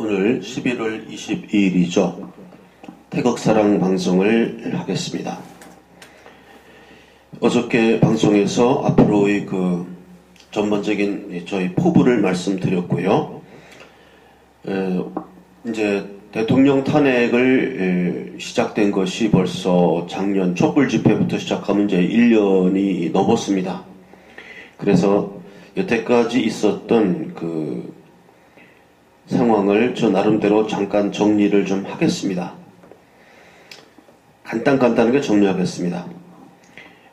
오늘 11월 22일이죠. 태극사랑 방송을 하겠습니다. 어저께 방송에서 앞으로의 전반적인 저희 포부를 말씀드렸고요. 이제 대통령 탄핵을 시작된 것이 벌써 작년 촛불 집회부터 시작하면 이제 1년이 넘었습니다. 그래서 여태까지 있었던 상황을 저 나름대로 잠깐 정리를 좀 하겠습니다. 간단하게 정리하겠습니다.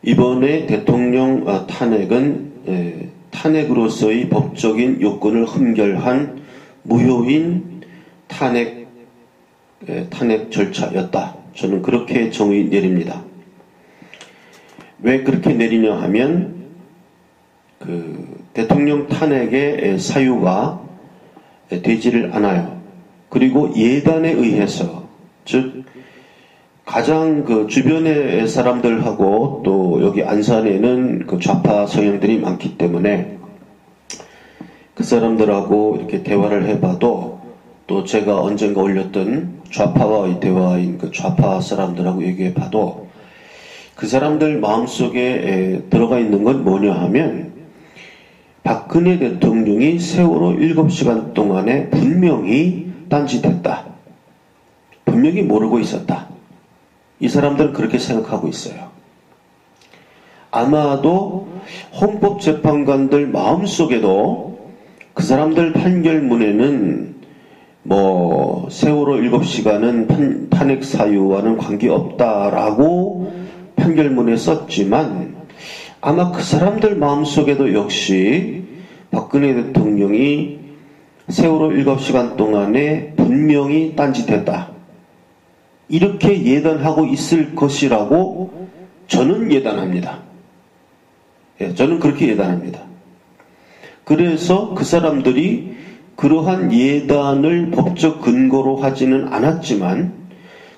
이번에 대통령 탄핵은 탄핵으로서의 법적인 요건을 흠결한 무효인 탄핵 절차였다. 저는 그렇게 정의 내립니다. 왜 그렇게 내리냐 하면 대통령 탄핵의 사유가 되지를 않아요. 그리고 예단에 의해서, 즉 가장 주변의 사람들하고 또 여기 안산에는 좌파 성향들이 많기 때문에 그 사람들하고 이렇게 대화를 해봐도, 또 제가 언젠가 올렸던 좌파와의 대화인 좌파 사람들하고 얘기해봐도 그 사람들 마음속에 들어가 있는 건 뭐냐 하면, 박근혜 대통령이 세월호 7시간 동안에 분명히 딴짓했다. 분명히 모르고 있었다. 이 사람들은 그렇게 생각하고 있어요. 아마도 헌법재판관들 마음속에도 그 사람들 판결문에는 세월호 7시간은 탄핵 사유와는 관계없다라고 판결문에 썼지만, 아마 그 사람들 마음속에도 역시 박근혜 대통령이 세월호 7시간 동안에 분명히 딴짓했다. 이렇게 예단하고 있을 것이라고 저는 예단합니다. 저는 그렇게 예단합니다. 그래서 그 사람들이 그러한 예단을 법적 근거로 하지는 않았지만,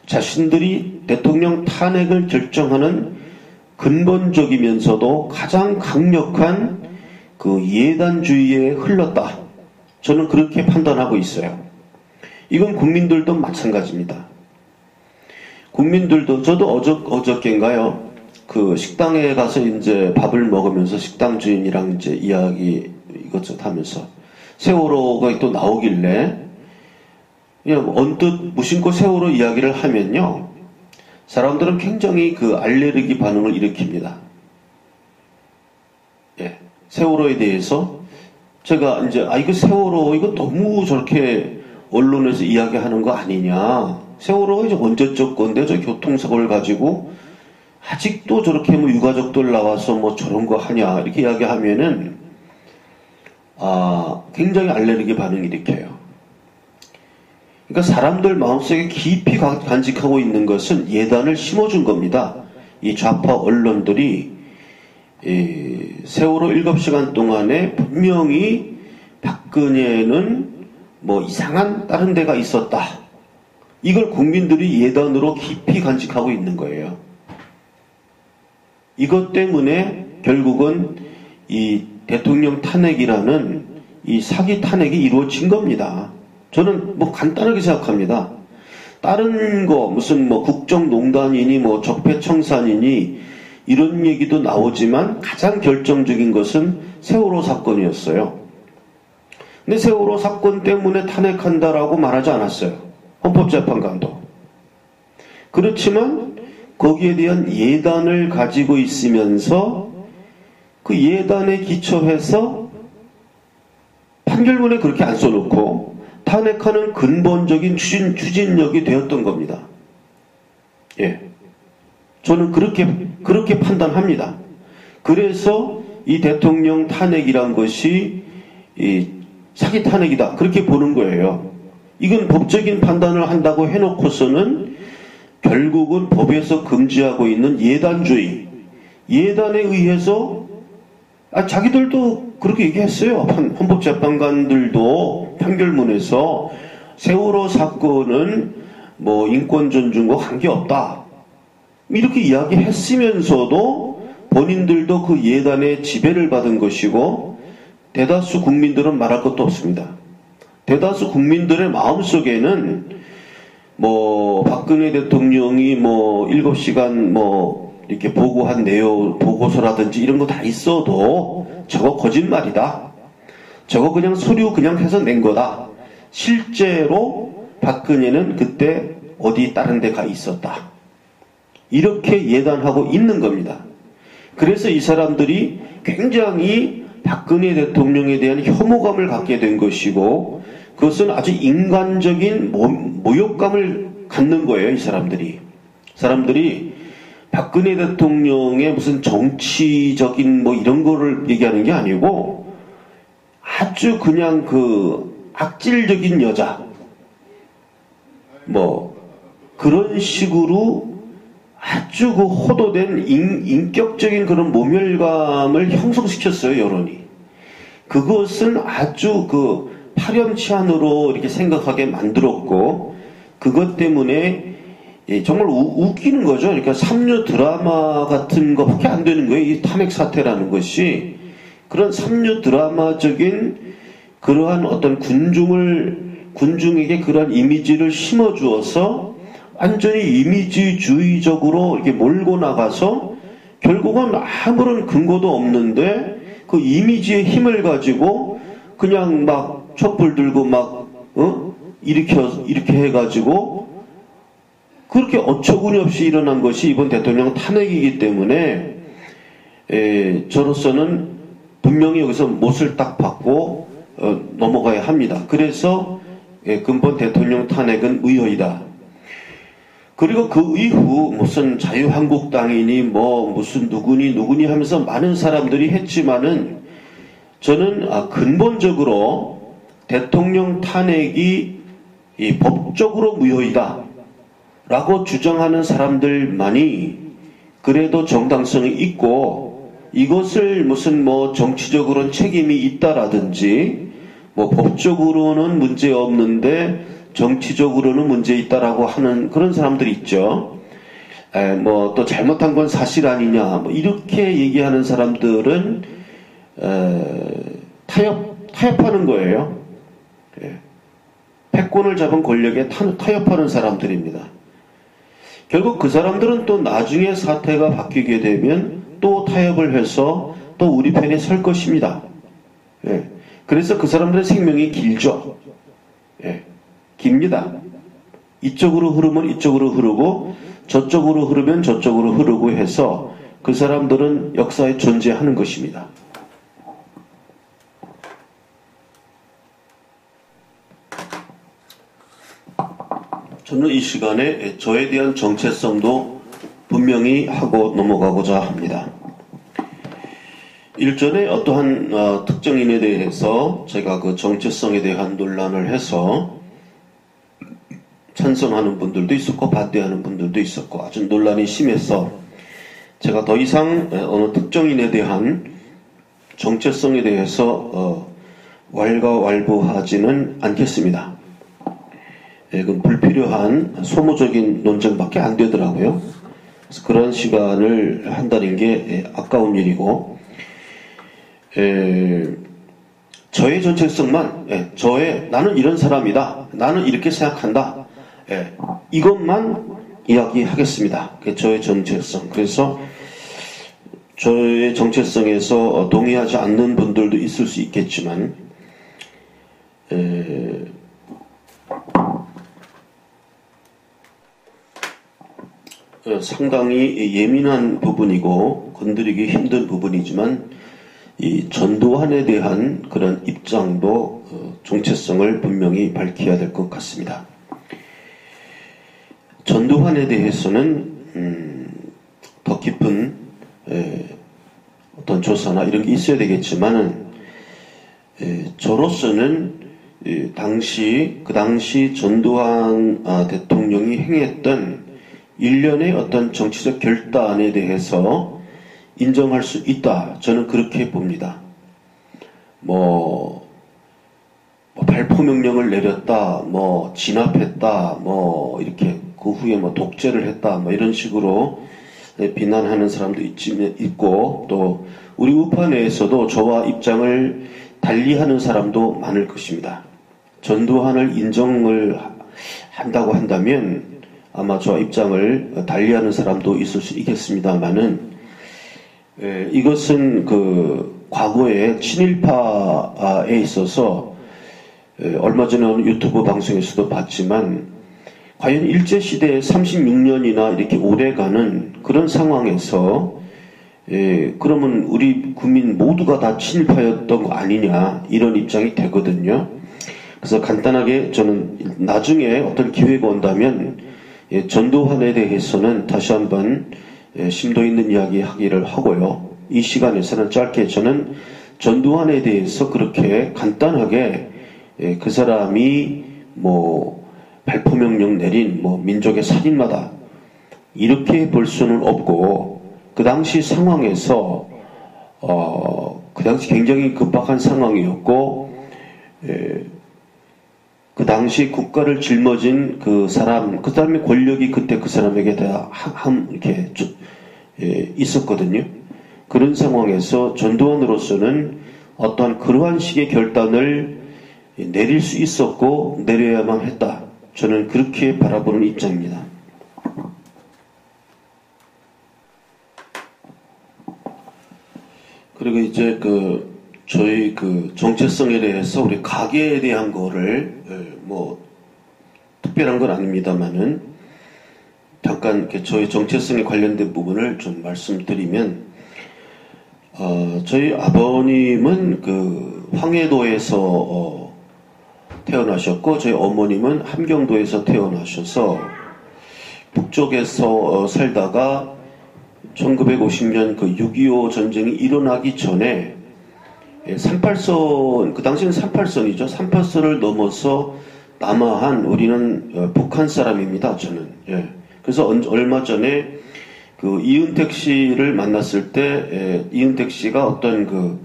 자신들이 대통령 탄핵을 결정하는 근본적이면서도 가장 강력한 예단주의에 흘렀다. 저는 그렇게 판단하고 있어요. 이건 국민들도 마찬가지입니다. 국민들도, 저도 어저께인가요? 식당에 가서 이제 밥을 먹으면서 식당 주인이랑 이제 이야기 이것저것 하면서 세월호가 또 나오길래 그냥 언뜻 무심코 세월호 이야기를 하면요, 사람들은 굉장히 알레르기 반응을 일으킵니다. 세월호에 대해서 제가 이제 이거 세월호 이거 너무 저렇게 언론에서 이야기하는 거 아니냐. 세월호가 이제 언제적 건데 저 교통사고를 가지고 아직도 저렇게 유가족들 나와서 저런 거 하냐 이렇게 이야기하면은 굉장히 알레르기 반응을 일으켜요. 그러니까 사람들 마음속에 깊이 간직하고 있는 것은 예단을 심어준 겁니다. 이 좌파 언론들이 세월호 7시간 동안에 분명히 박근혜는 이상한 다른 데가 있었다. 이걸 국민들이 예단으로 깊이 간직하고 있는 거예요. 이것 때문에 결국은 이 대통령 탄핵이라는 이 사기 탄핵이 이루어진 겁니다. 저는 간단하게 생각합니다. 다른 거 무슨 국정농단이니 적폐청산이니 이런 얘기도 나오지만 가장 결정적인 것은 세월호 사건이었어요. 근데 세월호 사건 때문에 탄핵한다라고 말하지 않았어요. 헌법재판관도. 그렇지만 거기에 대한 예단을 가지고 있으면서 그 예단에 기초해서 판결문에 그렇게 안 써놓고 탄핵하는 근본적인 추진력이 되었던 겁니다. 저는 그렇게 판단합니다. 그래서 이 대통령 탄핵이란 것이 사기 탄핵이다. 그렇게 보는 거예요. 이건 법적인 판단을 한다고 해놓고서는 결국은 법에서 금지하고 있는 예단주의, 예단에 의해서 자기들도 그렇게 얘기했어요. 헌법재판관들도 판결문에서 세월호 사건은 인권 존중과 관계없다. 이렇게 이야기했으면서도 본인들도 그 예단의 지배를 받은 것이고 대다수 국민들은 말할 것도 없습니다. 대다수 국민들의 마음속에는 뭐 박근혜 대통령이 뭐 7시간 뭐 이렇게 보고한 내용 보고서라든지 이런 거 다 있어도 저거 거짓말이다. 저거 그냥 서류 그냥 해서 낸 거다. 실제로 박근혜는 그때 어디 다른 데 가 있었다. 이렇게 예단하고 있는 겁니다. 그래서 이 사람들이 굉장히 박근혜 대통령에 대한 혐오감을 갖게 된 것이고 그것은 아주 인간적인 모욕감을 갖는 거예요. 이 사람들이. 사람들이 박근혜 대통령의 무슨 정치적인 뭐 이런 거를 얘기하는 게 아니고 아주 그냥 그 악질적인 여자 뭐 그런 식으로 아주 그 호도된 인격적인 그런 모멸감을 형성시켰어요, 여론이. 그것은 아주 그 파렴치한으로 이렇게 생각하게 만들었고, 그것 때문에 정말 웃기는 거죠. 그러니까 삼류 드라마 같은 것밖에 안 되는 거예요. 이 탄핵 사태라는 것이. 그런 삼류 드라마적인 그러한 어떤 군중에게 그러한 이미지를 심어주어서 완전히 이미지주의적으로 이렇게 몰고 나가서 결국은 아무런 근거도 없는데 그 이미지의 힘을 가지고 그냥 막 촛불 들고 막 이렇게 해가지고 그렇게 어처구니 없이 일어난 것이 이번 대통령 탄핵이기 때문에 저로서는 분명히 여기서 못을 딱 받고 넘어가야 합니다. 그래서 근본 대통령 탄핵은 의허이다. 그리고 그 이후 무슨 자유한국당이니 뭐 무슨 누구니 하면서 많은 사람들이 했지만은 저는 근본적으로 대통령 탄핵이 법적으로 무효이다 라고 주장하는 사람들만이 그래도 정당성이 있고 이것을 무슨 뭐 정치적으로는 책임이 있다라든지 뭐 법적으로는 문제 없는데 정치적으로는 문제 있다라고 하는 그런 사람들이 있죠. 뭐 또 잘못한 건 사실 아니냐 뭐 이렇게 얘기하는 사람들은 타협하는 거예요. 패권을 잡은 권력에 타협하는 사람들입니다. 결국 그 사람들은 또 나중에 사태가 바뀌게 되면 또 타협을 해서 또 우리 편에 설 것입니다. 그래서 그 사람들의 생명이 길죠. 깁니다. 이쪽으로 흐르면 이쪽으로 흐르고 저쪽으로 흐르면 저쪽으로 흐르고 해서 그 사람들은 역사에 존재하는 것입니다. 저는 이 시간에 저에 대한 정체성도 분명히 하고 넘어가고자 합니다. 일전에 어떠한 특정인에 대해서 제가 그 정체성에 대한 논란을 해서 찬성하는 분들도 있었고 반대하는 분들도 있었고 아주 논란이 심해서 제가 더 이상 어느 특정인에 대한 정체성에 대해서 왈가왈부하지는 않겠습니다. 그 불필요한 소모적인 논쟁밖에 안 되더라고요. 그래서 그런 시간을 한다는 게 아까운 일이고 저의 정체성만 나는 이런 사람이다. 나는 이렇게 생각한다. 이것만 이야기하겠습니다. 그게 저의 정체성. 그래서 저의 정체성에서 동의하지 않는 분들도 있을 수 있겠지만 상당히 예민한 부분이고 건드리기 힘든 부분이지만 이 전두환에 대한 그런 입장도 정체성을 분명히 밝혀야 될 것 같습니다. 전두환에 대해서는 더 깊은 어떤 조사나 이런 게 있어야 되겠지만은 저로서는 그 당시 전두환 대통령이 행했던 일련의 어떤 정치적 결단에 대해서 인정할 수 있다. 저는 그렇게 봅니다. 발포 명령을 내렸다, 진압했다, 이렇게 그 후에 독재를 했다, 이런 식으로 비난하는 사람도 있고, 또 우리 우파 내에서도 저와 입장을 달리하는 사람도 많을 것입니다. 전두환을 인정을 한다고 한다면 아마 저 입장을 달리하는 사람도 있을 수 있겠습니다만은 이것은 그 과거에 친일파에 있어서 얼마 전에 유튜브 방송에서도 봤지만 과연 일제시대에 36년이나 이렇게 오래가는 그런 상황에서 그러면 우리 국민 모두가 다 친일파였던 거 아니냐 이런 입장이 되거든요. 그래서 간단하게 저는 나중에 어떤 기회가 온다면 전두환에 대해서는 다시 한번 심도 있는 이야기 하기를 하고요. 이 시간에서는 짧게 저는 전두환에 대해서 그렇게 간단하게 그 사람이 뭐 발포명령 내린 뭐 민족의 살인마다 이렇게 볼 수는 없고 그 당시 상황에서 그 당시 굉장히 급박한 상황이었고 그 당시 국가를 짊어진 그 사람의 권력이 그때 그 사람에게 다 이렇게 있었거든요. 그런 상황에서 전두환으로서는 어떠한 그러한 식의 결단을 내릴 수 있었고 내려야만 했다. 저는 그렇게 바라보는 입장입니다. 그리고 이제 저희 정체성에 대해서 우리 가계에 대한 거를 뭐 특별한 건 아닙니다만은 잠깐 이렇게 저희 정체성에 관련된 부분을 좀 말씀드리면 저희 아버님은 황해도에서 태어나셨고 저희 어머님은 함경도에서 태어나셔서 북쪽에서 살다가 1950년 6.25 전쟁이 일어나기 전에 38선, 그 당시에는 38선이죠. 38선을 넘어서 남하한 우리는 북한 사람입니다. 저는. 그래서 얼마 전에 이은택 씨를 만났을 때 이은택 씨가 어떤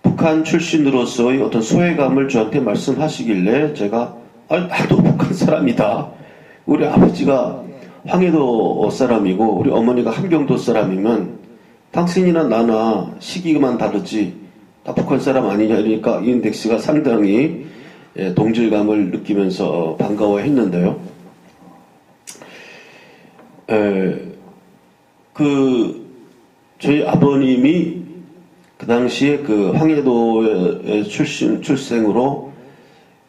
북한 출신으로서의 어떤 소외감을 저한테 말씀하시길래 제가 나도 북한 사람이다. 우리 아버지가 황해도 사람이고 우리 어머니가 함경도 사람이면 당신이나 나나 시기만 다르지 다 북한 사람 아니냐 이러니까 이은택 씨가 상당히 동질감을 느끼면서 반가워했는데요. 저희 아버님이 그 당시에 황해도의 출생으로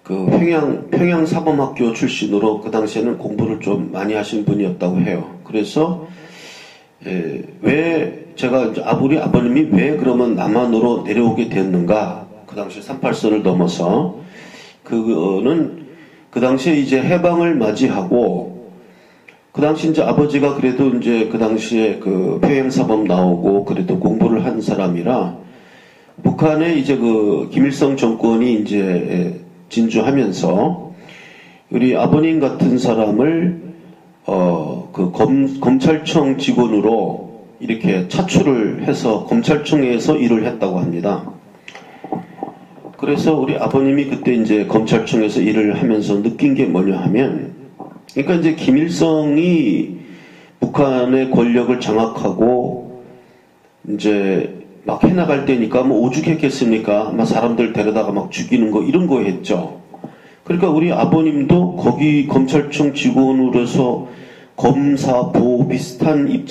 평양 사범학교 출신으로 그 당시에는 공부를 좀 많이 하신 분이었다고 해요. 그래서 왜 제가 우리 아버님이 왜 그러면 남한으로 내려오게 됐는가? 그 당시 38선을 넘어서 그거는 그 당시에 이제 해방을 맞이하고 그 당시 이제 아버지가 그래도 이제 그 당시에 평양사범 나오고 그래도 공부를 한 사람이라 북한에 이제 김일성 정권이 이제 진주하면서 우리 아버님 같은 사람을 검찰청 직원으로 이렇게 차출을 해서 검찰청에서 일을 했다고 합니다. 그래서 우리 아버님이 그때 이제 검찰청에서 일을 하면서 느낀 게 뭐냐 하면 그러니까 이제 김일성이 북한의 권력을 장악하고 이제 막 해나갈 때니까 뭐 오죽했겠습니까? 막 사람들 데려다가 막 죽이는 거 이런 거 했죠. 그러니까 우리 아버님도 거기 검찰청 직원으로서 검사보 비슷한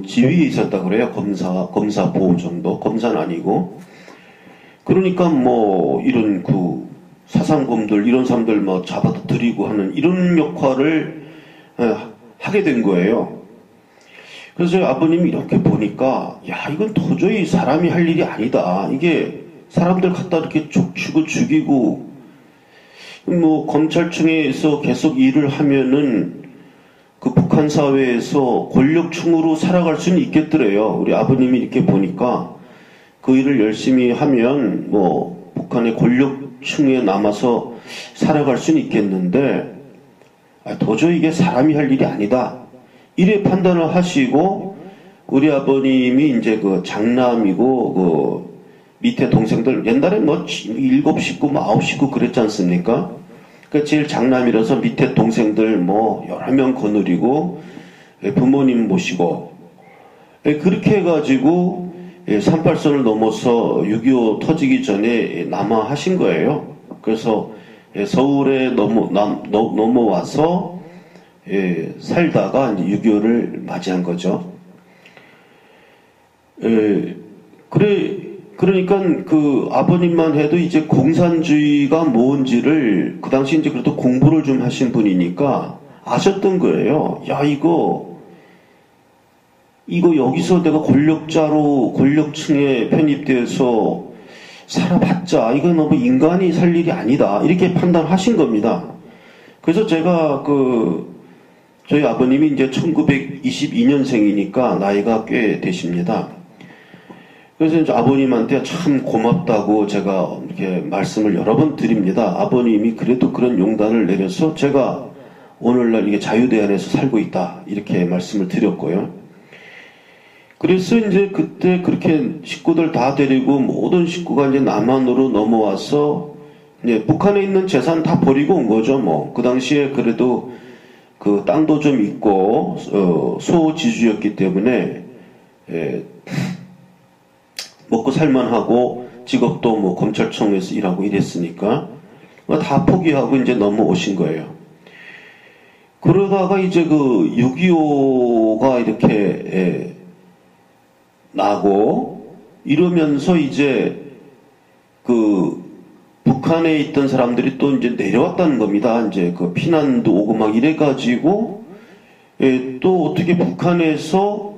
지위에 있었다 그래요. 검사보 정도. 검사는 아니고. 그러니까 뭐 이런 사상범들 이런 사람들 뭐 잡아다 들이고 하는 이런 역할을 하게 된 거예요. 그래서 저희 아버님이 이렇게 보니까 이건 도저히 사람이 할 일이 아니다. 이게 사람들 갖다 이렇게 족치고 죽이고 뭐 검찰청에서 계속 일을 하면은 북한 사회에서 권력층으로 살아갈 수는 있겠더래요. 우리 아버님이 이렇게 보니까 그 일을 열심히 하면 뭐 북한의 권력층에 남아서 살아갈 수는 있겠는데 도저히 이게 사람이 할 일이 아니다. 이래 판단을 하시고 우리 아버님이 이제 장남이고 밑에 동생들 옛날에 뭐 7 식구 뭐 9 식구 그랬지 않습니까? 그러니까 제일 장남이라서 밑에 동생들 뭐 여러 명 거느리고 부모님 모시고 그렇게 해가지고 38선을 넘어서 6.25 터지기 전에 남하하신 거예요. 그래서 서울에 넘어와서 살다가 이제 6.25를 맞이한 거죠. 그러니까 그 아버님만 해도 이제 공산주의가 뭔지를 그 당시 이제 그래도 공부를 좀 하신 분이니까 아셨던 거예요. 야, 이거 여기서 내가 권력층에 편입돼서 살아봤자 이거 너무 인간이 살 일이 아니다. 이렇게 판단하신 겁니다. 그래서 제가 저희 아버님이 이제 1922년생이니까 나이가 꽤 되십니다. 그래서 이제 아버님한테 참 고맙다고 제가 이렇게 말씀을 여러 번 드립니다. 아버님이 그래도 그런 용단을 내려서 제가 오늘날 이게 자유대 안에서 살고 있다. 이렇게 말씀을 드렸고요. 그래서 이제 그때 그렇게 식구들 다 데리고 모든 식구가 이제 남한으로 넘어와서 이제 북한에 있는 재산 다 버리고 온 거죠. 뭐 그 당시에 그래도 그 땅도 좀 있고 소지주였기 때문에 먹고 살만하고 직업도 뭐 검찰청에서 일하고 이랬으니까 다 포기하고 이제 넘어오신 거예요. 그러다가 이제 그 6.25가 이렇게 나고 이러면서 이제 그 북한에 있던 사람들이 또 이제 내려왔다는 겁니다. 이제 그 피난도 오고 막 이래가지고 또 어떻게 북한에서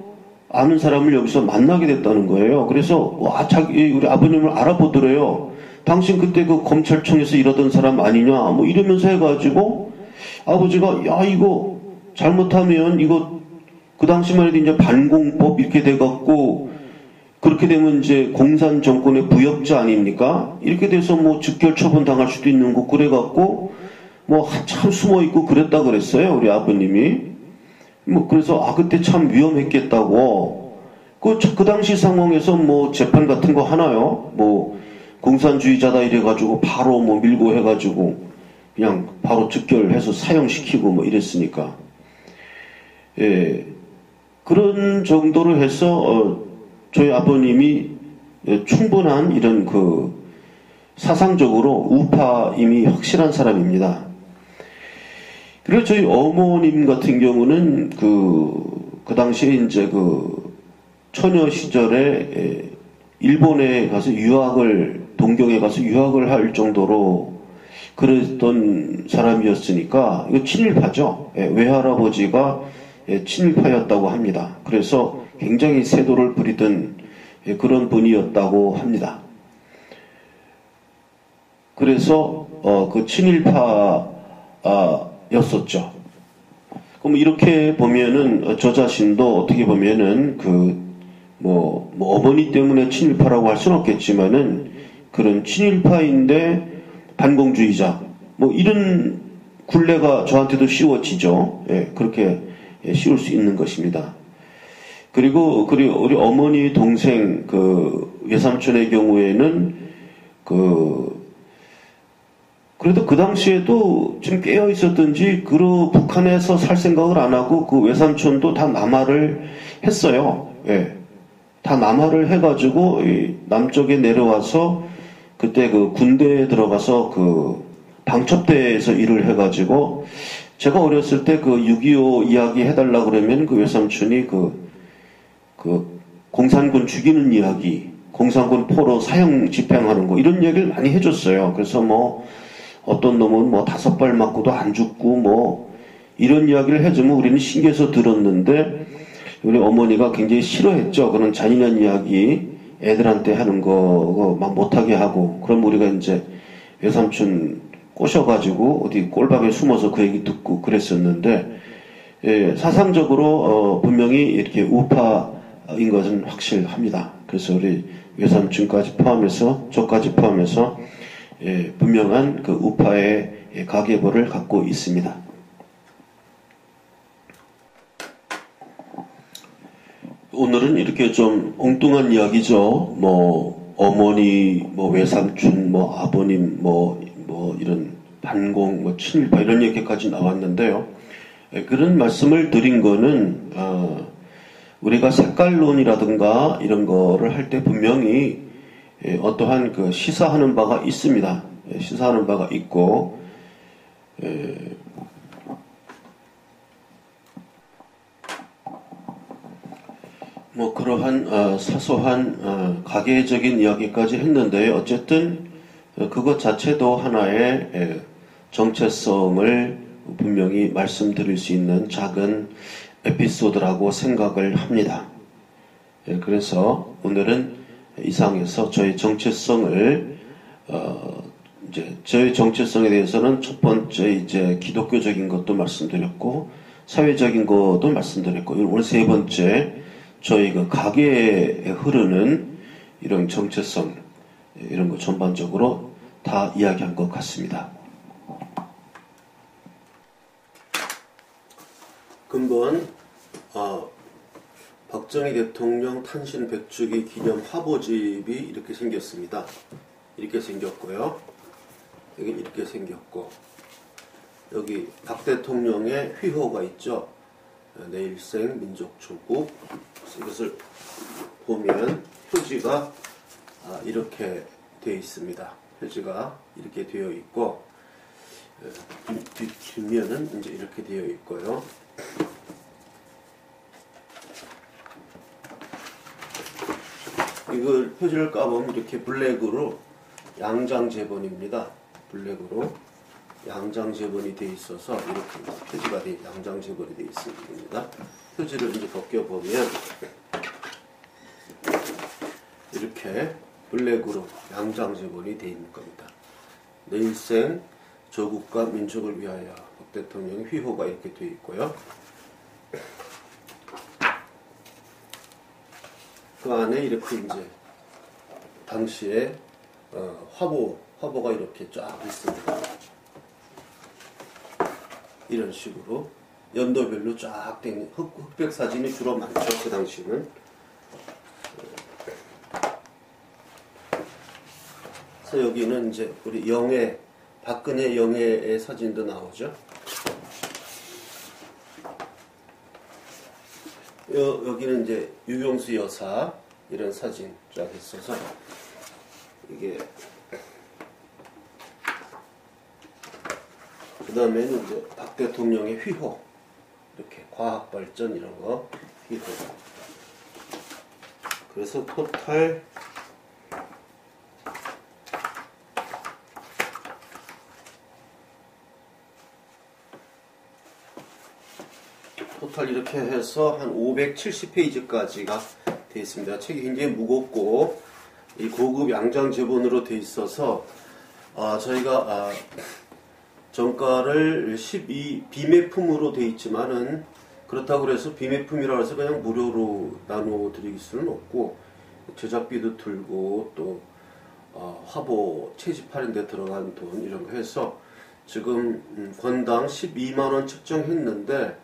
아는 사람을 여기서 만나게 됐다는 거예요. 그래서 우리 아버님을 알아보더래요. 당신 그때 그 검찰청에서 일하던 사람 아니냐 뭐 이러면서 해가지고 아버지가 야 이거 잘못하면 이거 그 당시만 해도 이제 반공법 이렇게 돼갖고 그렇게 되면 이제 공산 정권의 부역자 아닙니까? 이렇게 돼서 뭐 즉결 처분 당할 수도 있는 거 그래갖고 뭐 한참 숨어 있고 그랬다 그랬어요. 우리 아버님이. 뭐 그래서 그때 참 위험했겠다고. 그 당시 상황에서 뭐 재판 같은 거 하나요? 뭐 공산주의자다 이래가지고 바로 뭐 밀고 해가지고 그냥 바로 즉결해서 사형시키고 뭐 이랬으니까. 그런 정도로 해서 저희 아버님이 충분한 이런 그 사상적으로 우파임이 확실한 사람입니다. 그리고 저희 어머님 같은 경우는 그 당시에 이제 그 처녀 시절에 일본에 가서 동경에 가서 유학을 할 정도로 그랬던 사람이었으니까 이거 친일파죠. 외할아버지가 친일파였다고 합니다. 그래서 굉장히 세도를 부리던 그런 분이었다고 합니다. 그래서 그 친일파였었죠. 그럼 이렇게 보면은 저 자신도 어떻게 보면은 뭐 어머니 때문에 친일파라고 할 수는 없겠지만은 그런 친일파인데 반공주의자 뭐 이런 굴레가 저한테도 씌워지죠. 그렇게 씌울 수 있는 것입니다. 그리고 우리 어머니 동생 그 외삼촌의 경우에는 그래도 그 당시에도 좀 깨어 있었던지 북한에서 살 생각을 안 하고 그 외삼촌도 다 남하를 했어요. 다 남하를 해가지고 남쪽에 내려와서 그때 그 군대에 들어가서 그 방첩대에서 일을 해가지고 제가 어렸을 때 그 6.25 이야기 해달라 그러면 그 외삼촌이 그 공산군 죽이는 이야기, 공산군 포로 사형 집행하는 거 이런 얘기를 많이 해줬어요. 그래서 뭐 어떤 놈은 뭐 5발 맞고도 안 죽고 뭐 이런 이야기를 해주면 우리는 신기해서 들었는데 우리 어머니가 굉장히 싫어했죠. 그런 잔인한 이야기 애들한테 하는 거 막 못하게 하고 그럼 우리가 이제 외삼촌 꼬셔가지고 어디 꼴박에 숨어서 그 얘기 듣고 그랬었는데 사상적으로 분명히 이렇게 우파인 것은 확실합니다. 그래서 우리 외삼촌까지 포함해서 저까지 포함해서 분명한 그 우파의 가계부를 갖고 있습니다. 오늘은 이렇게 좀 엉뚱한 이야기죠. 뭐 어머니, 뭐 외삼촌, 뭐 아버님, 뭐 이런 반공, 뭐 친일파 이런 얘기까지 나왔는데요. 그런 말씀을 드린 거는 우리가 색깔론이라든가 이런 거를 할 때 분명히 어떠한 그 시사하는 바가 있습니다. 시사하는 바가 있고, 뭐 그러한 사소한 가계적인 이야기까지 했는데요. 어쨌든 그것 자체도 하나의 정체성을 분명히 말씀드릴 수 있는 작은 에피소드라고 생각을 합니다. 그래서 오늘은 이상에서 저희 정체성을 이제 저희 정체성에 대해서는 첫 번째 이제 기독교적인 것도 말씀드렸고 사회적인 것도 말씀드렸고 오늘 세 번째 저희 그 가계에 흐르는 이런 정체성 이런 거 전반적으로 다 이야기한 것 같습니다. 근본 박정희 대통령 탄신 100주기 기념 화보집이 이렇게 생겼습니다. 이렇게 생겼고요. 여기 이렇게 생겼고 여기 박 대통령의 휘호가 있죠. 내 일생 민족조국. 이것을 보면 표지가 이렇게 되어 있습니다. 표지가 이렇게 되어 있고 뒷면은 이제 이렇게 되어 있고요. 이걸 표지를 까보면 이렇게 블랙으로 양장제본입니다. 블랙으로 양장제본이 되어 있어서 이렇게 표지가 양장제본이 되어 있습니다. 표지를 이제 벗겨보면 이렇게 블랙으로 양장제본이 되어 있는 겁니다. 내 일생 조국과 민족을 위하여 박 대통령의 휘호가 이렇게 되어 있고요. 그 안에 이렇게 이제 당시에 화보가 이렇게 쫙 있습니다. 이런 식으로 연도별로 쫙 된 흑백 사진이 주로 많죠. 그 당시는. 그래서 여기는 이제 우리 영애, 박근혜 영애의 사진도 나오죠. 여기는 이제 유경수 여사 이런 사진 쫙 있어서 이게 그 다음에는 이제 박 대통령의 휘호 이렇게 과학발전 이런 거 휘호. 그래서 토탈 이렇게 해서 한 570페이지까지가 되어 있습니다. 책이 굉장히 무겁고 이 고급 양장 제본으로 되어 있어서 저희가 정가를 12 비매품으로 되어 있지만은 그렇다고 해서 비매품이라고 해서 그냥 무료로 나눠 드릴 수는 없고 제작비도 들고 또 화보 채집하는 데 들어간 돈 이런 거 해서 지금 권당 12만원 책정했는데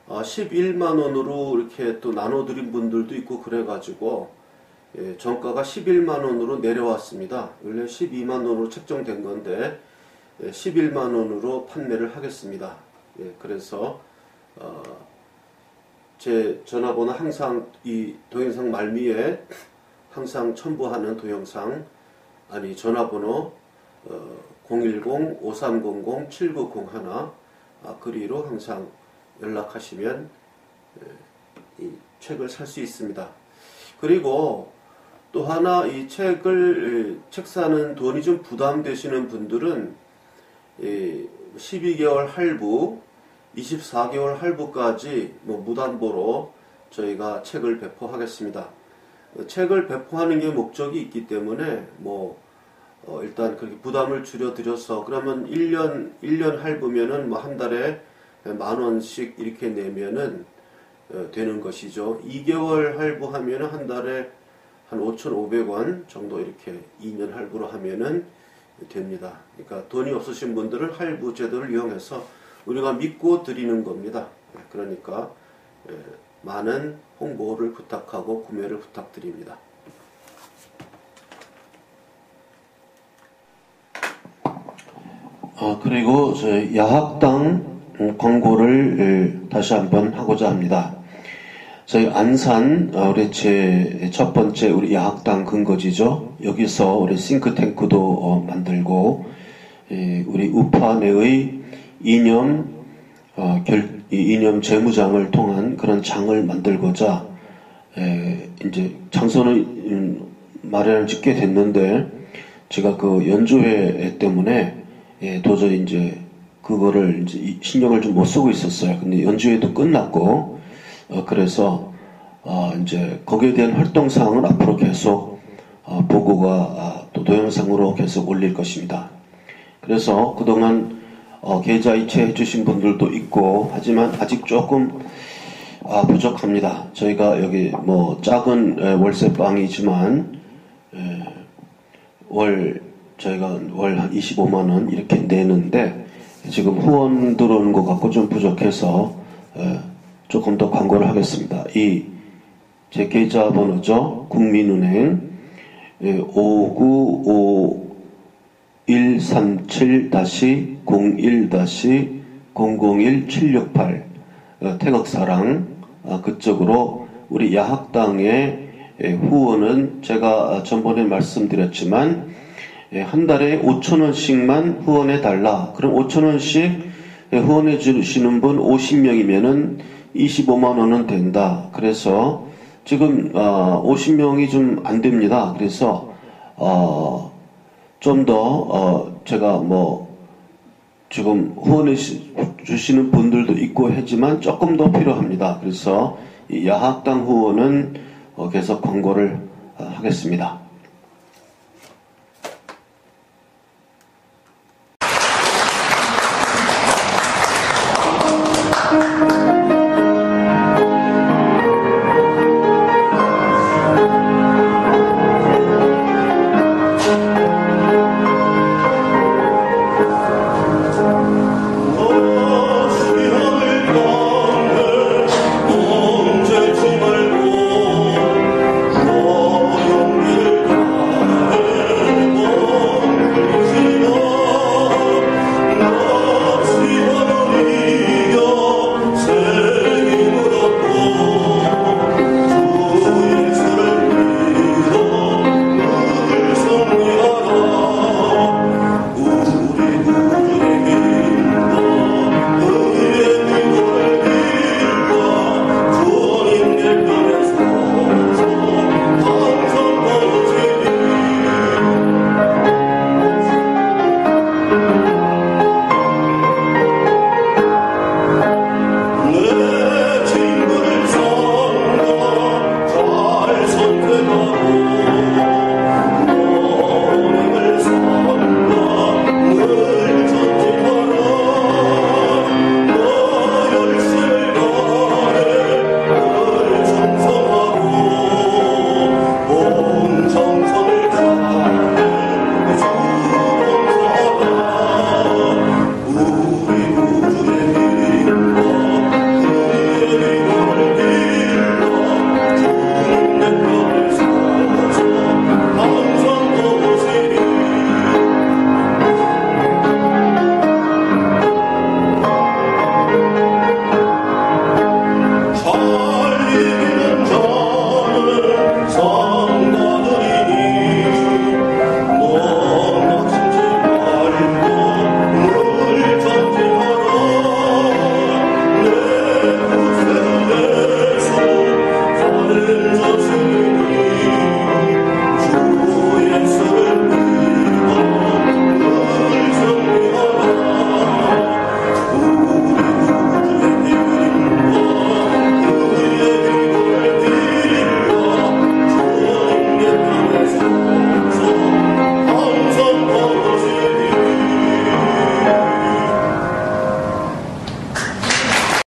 11만원으로 이렇게 또 나눠드린 분들도 있고 그래가지고 정가가 11만원으로 내려왔습니다. 원래 12만원으로 책정된 건데 11만원으로 판매를 하겠습니다. 그래서 제 전화번호 항상 이 동영상 말미에 항상 첨부하는 동영상 전화번호 010-5300-7901 그리로 항상 연락하시면 이 책을 살 수 있습니다. 그리고 또 하나 이 책 사는 돈이 좀 부담되시는 분들은 12개월 할부, 24개월 할부까지 무담보로 저희가 책을 배포하겠습니다. 책을 배포하는 게 목적이 있기 때문에 일단 그렇게 부담을 줄여드려서 그러면 1년 할부면은 한 달에 10,000원씩 이렇게 내면은 되는 것이죠. 2개월 할부하면은 한 달에 한 5,500원 정도 이렇게 2년 할부로 하면은 됩니다. 그러니까 돈이 없으신 분들은 할부 제도를 이용해서 우리가 믿고 드리는 겁니다. 그러니까 많은 홍보를 부탁하고 구매를 부탁드립니다. 그리고 저희 야학당 광고를 다시 한번 하고자 합니다. 저희 안산 우리 제 첫 번째 우리 야학당 근거지죠. 여기서 우리 싱크탱크도 만들고 우리 우파 내의 이념 재무장을 통한 그런 장을 만들고자 이제 장소는 마련을 짓게 됐는데 제가 그 연주회 때문에 도저히 이제 그거를 이제 신경을 좀 못 쓰고 있었어요. 근데 연주회도 끝났고 그래서 이제 거기에 대한 활동 사항은 앞으로 계속 보고가 또 동영상으로 계속 올릴 것입니다. 그래서 그동안 계좌 이체해 주신 분들도 있고 하지만 아직 조금 부족합니다. 저희가 여기 뭐 작은 월세방이지만 저희가 월 한 25만원 이렇게 내는데 지금 후원 들어오는 것 같고 좀 부족해서 조금 더 광고를 하겠습니다. 제 계좌 번호죠. 국민은행 595-137-01-001768 태극사랑 그쪽으로 우리 야학당의 후원은 제가 전번에 말씀드렸지만 한 달에 5,000원씩만 후원해 달라. 그럼 5,000원씩 후원해 주시는 분 50명이면은 25만 원은 된다. 그래서 지금 50명이 좀 안 됩니다. 그래서 좀 더 제가 뭐 지금 후원해 주시는 분들도 있고 하지만 조금 더 필요합니다. 그래서 이 야학당 후원은 계속 광고를 하겠습니다.